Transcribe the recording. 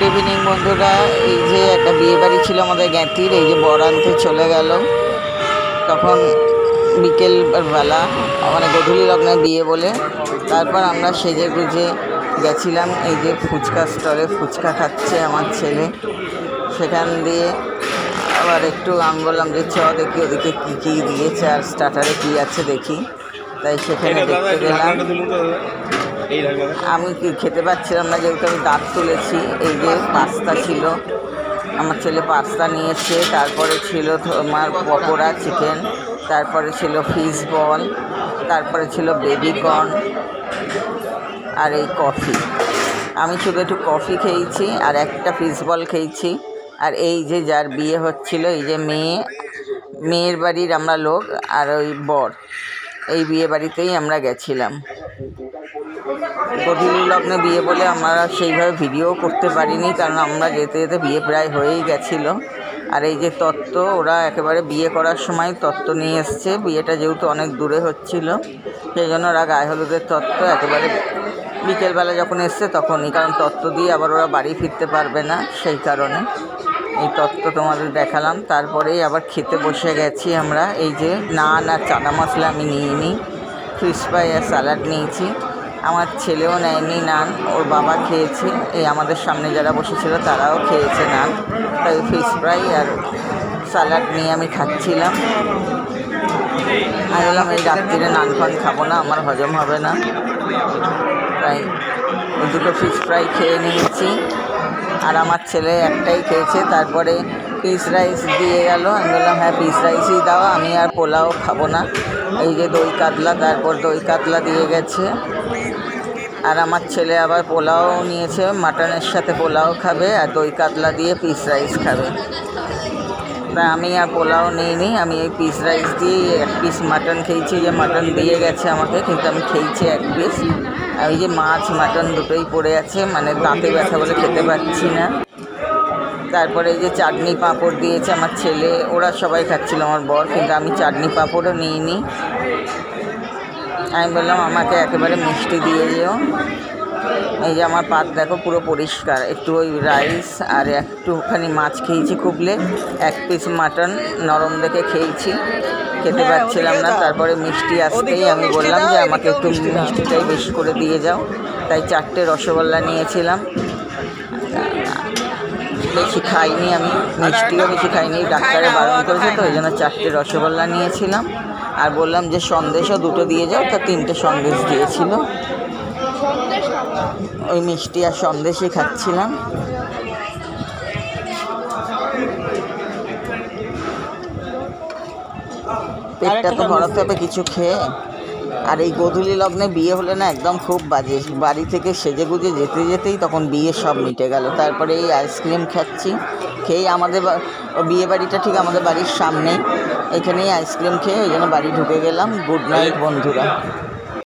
Good evening বন্ধুরা। এই যে একটা বিয়ে বাড়ি ছিল আমাদের জ্ঞাতির, এই যে বর আনতে চলে গেল। তখন বিকেল বেলা, মানে গধূলি লগ্নে বিয়ে বলে, তারপর আমরা সেজে গুজে গেছিলাম। এই যে ফুচকা স্টলে ফুচকা খাচ্ছে আমার ছেলে, সেখান দিয়ে আবার একটু আমি বললাম যে চ দেখি ওদিকে কী কী দিয়েছে আর স্টার্টারে কী আছে দেখি, তাই সেখানে দেখতে গেলাম। আমি খেতে পাচ্ছিলাম না, যেহেতু আমি দাঁত তুলেছি। এই যে পাস্তা ছিল, আমার ছেলে পাস্তা নিয়েছে, তারপরে ছিল তোমার পকোড়া চিকেন, তারপরে ছিল ফিশ বল, তারপরে ছিল বেবি কর্ন আর এই কফি। আমি শুধু একটু কফি খেয়েছি আর একটা ফিশ বল খেয়েছি। আর এই যে যার বিয়ে হচ্ছিল, এই যে মেয়ের বাড়ির আমরা লোক আর ওই বর, এই বিয়ে বাড়িতেই আমরা গেছিলাম। গধূলি লগ্নে বিয়ে বলে আমরা সেইভাবে ভিডিও করতে পারিনি, কারণ আমরা যেতে যেতে বিয়ে প্রায় হয়েই গেছিলো। আর এই যে তত্ত্ব, ওরা একেবারে বিয়ে করার সময় তত্ত্ব নিয়ে এসছে। বিয়েটা যেহেতু অনেক দূরে হচ্ছিল, সেই জন্য ওরা গায়ে হলুদের তত্ত্ব একেবারে বিকেলবেলা যখন এসছে তখনই, কারণ তত্ত্ব দিয়ে আবার ওরা বাড়ি ফিরতে পারবে না, সেই কারণে এই তত্ত্ব তোমাদের দেখালাম। তারপরেই আবার খেতে বসে গেছি আমরা। এই যে নান আর চানা মশলা আমি নিইনি, ফিশ ফ্রাই আর স্যালাড নিয়েছি। আমার ছেলেও নেয়নি নান, ওর বাবা খেয়েছে। এই আমাদের সামনে যারা বসেছিল তারাও খেয়েছে নান, তাই ফিশ ফ্রাই আর স্যালাড নিয়ে আমি খাচ্ছিলাম। আমি বললাম এই রাত্রিরে নান ফান খাবো না, আমার হজম হবে না, তাই দুটো ফিশ ফ্রাই খেয়ে নিয়েছি। আর আমার ছেলে একটাই খেয়েছে। তারপরে পিস রাইস দিয়ে গেল, আমি বললাম হ্যাঁ পিস রাইসই দাও, আমি আর পোলাও খাবো না। এই যে দই কাতলা, তারপর দই কাতলা দিয়ে গেছে। আর আমার ছেলে আবার পোলাও নিয়েছে, মাটনের সাথে পোলাও খাবে আর দই কাতলা দিয়ে পিস রাইস খাবে। তা আমি আর পোলাও নিইনি, আমি এই পিস রাইস দিয়ে এক পিস মাটন খেয়েছি। যে মাটন দিয়ে গেছে আমাকে, কিন্তু আমি খেয়েছি এক পিস। আর এই যে মাছ মাটন দুটোই পড়ে আছে, মানে দাঁতে ব্যথা বলে খেতে পাচ্ছি না। তারপরে এই যে চাটনি পাঁপড় দিয়েছে আমার ছেলে, ওরা সবাই খাচ্ছিল, আমার বর, কিন্তু আমি চাটনি পাঁপড়ও নিইনি। আমি বললাম আমাকে একেবারে মিষ্টি দিয়ে যেও। এই যে আমার পাত দেখো পুরো পরিষ্কার, একটু ওই রাইস আর একটুখানি মাছ খেয়েছি খুবলে, এক পিস মাটন নরম দেখে খেয়েছি, খেতে পাচ্ছিলাম না। তারপরে মিষ্টি আসতেই আমি বললাম যে আমাকে একটু মিষ্টিটাই বেশি করে দিয়ে যাও, তাই 4টে রসগোল্লা নিয়েছিলাম। বেশি খাইনি, আমি মিষ্টিও বেশি খাইনি, ডাক্তারে বারণ করেছে, তো ওই জন্য 4টে রসগোল্লা নিয়েছিলাম। আর বললাম যে সন্দেশও 2টো দিয়ে যাও, তা 3টে সন্দেশ দিয়েছিল। ওই মিষ্টি আর সন্দেশই খাচ্ছিলাম। পেটটা তো ভরাতে হবে কিছু খেয়ে। আর এই গধূলি লগ্নে বিয়ে হলে না একদম খুব বাজে, বাড়ি থেকে সেজে গুজে যেতে যেতেই তখন বিয়ে সব মিটে গেল। তারপরে এই আইসক্রিম খাচ্ছি, খেয়ে আমাদের বিয়ে বাড়িটা ঠিক আমাদের বাড়ির সামনেই, এখানেই আইসক্রিম খেয়ে ওই জন্য বাড়ি ঢুকে গেলাম। গুড নাইট বন্ধুরা।